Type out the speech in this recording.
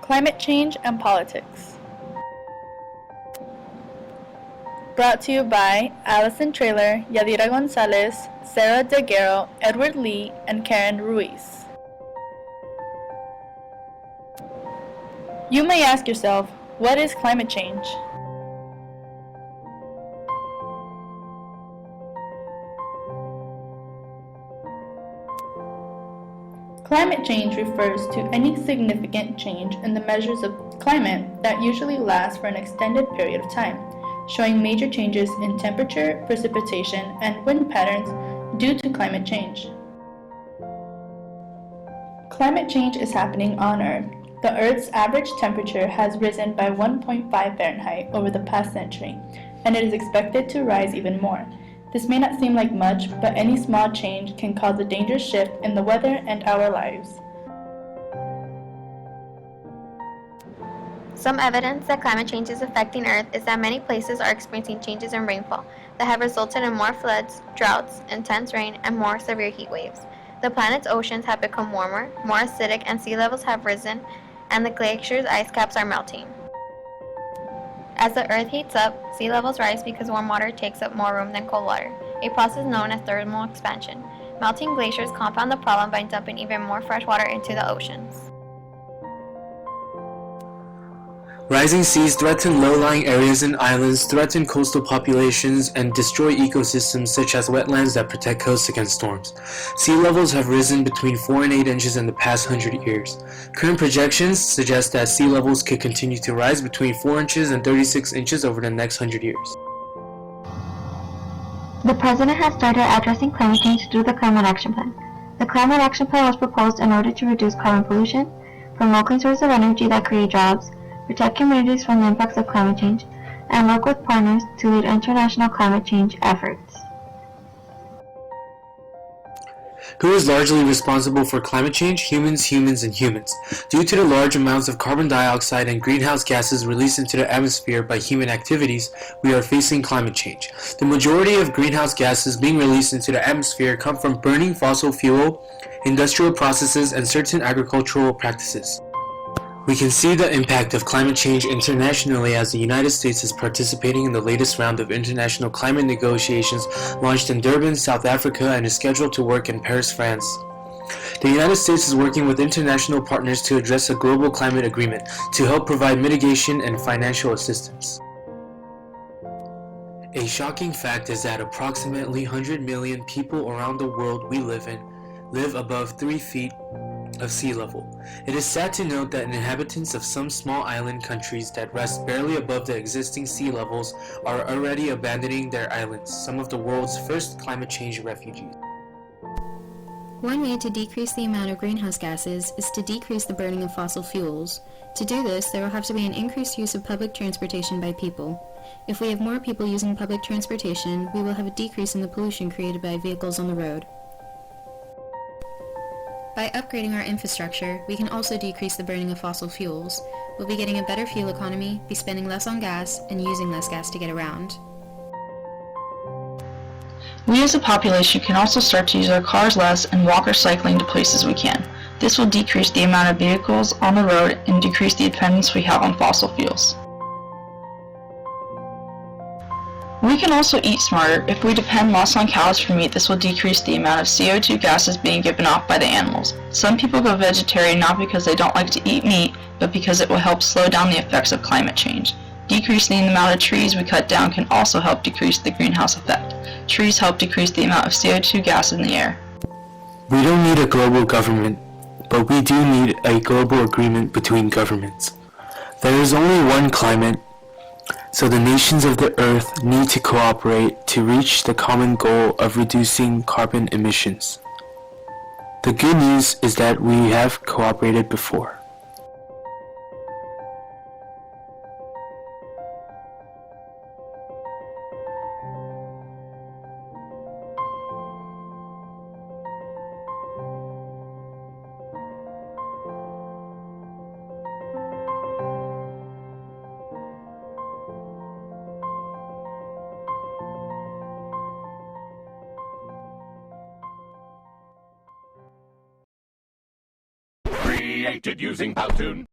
Climate Change and Politics. Brought to you by Allison Traylor, Yadira Gonzalez, Sarah Daguerro, Edward Lee, and Karen Ruiz. You may ask yourself, what is climate change? Climate change refers to any significant change in the measures of climate that usually lasts for an extended period of time, showing major changes in temperature, precipitation, and wind patterns due to climate change. Climate change is happening on Earth. The Earth's average temperature has risen by 1.5 Fahrenheit over the past century, and it is expected to rise even more. This may not seem like much, but any small change can cause a dangerous shift in the weather and our lives. Some evidence that climate change is affecting Earth is that many places are experiencing changes in rainfall that have resulted in more floods, droughts, intense rain, and more severe heat waves. The planet's oceans have become warmer, more acidic, and sea levels have risen, and the glaciers' ice caps are melting. As the Earth heats up, sea levels rise because warm water takes up more room than cold water, a process known as thermal expansion. Melting glaciers compound the problem by dumping even more fresh water into the oceans. Rising seas threaten low-lying areas and islands, threaten coastal populations, and destroy ecosystems such as wetlands that protect coasts against storms. Sea levels have risen between 4 and 8 inches in the past 100 years. Current projections suggest that sea levels could continue to rise between 4 inches and 36 inches over the next 100 years. The President has started addressing climate change through the Climate Action Plan. The Climate Action Plan was proposed in order to reduce carbon pollution, promote clean sources of energy that create jobs, protect communities from the impacts of climate change, and work with partners to lead international climate change efforts. Who is largely responsible for climate change? Humans, and humans. Due to the large amounts of carbon dioxide and greenhouse gases released into the atmosphere by human activities, we are facing climate change. The majority of greenhouse gases being released into the atmosphere come from burning fossil fuel, industrial processes, and certain agricultural practices. We can see the impact of climate change internationally as the United States is participating in the latest round of international climate negotiations launched in Durban, South Africa, and is scheduled to work in Paris, France. The United States is working with international partners to address a global climate agreement to help provide mitigation and financial assistance. A shocking fact is that approximately 100 million people around the world we live in live above 3 feet of sea level. It is sad to note that inhabitants of some small island countries that rest barely above the existing sea levels are already abandoning their islands, some of the world's first climate change refugees. One way to decrease the amount of greenhouse gases is to decrease the burning of fossil fuels. To do this, there will have to be an increased use of public transportation by people. If we have more people using public transportation, we will have a decrease in the pollution created by vehicles on the road. By upgrading our infrastructure, we can also decrease the burning of fossil fuels. We'll be getting a better fuel economy, be spending less on gas, and using less gas to get around. We as a population can also start to use our cars less and walk or cycling to places we can. This will decrease the amount of vehicles on the road and decrease the dependence we have on fossil fuels. We can also eat smarter. If we depend less on cows for meat, this will decrease the amount of CO2 gases being given off by the animals. Some people go vegetarian not because they don't like to eat meat, but because it will help slow down the effects of climate change. Decreasing the amount of trees we cut down can also help decrease the greenhouse effect. Trees help decrease the amount of CO2 gas in the air. We don't need a global government, but we do need a global agreement between governments. There is only one climate, so the nations of the earth need to cooperate to reach the common goal of reducing carbon emissions. The good news is that we have cooperated before. Created using Powtoon.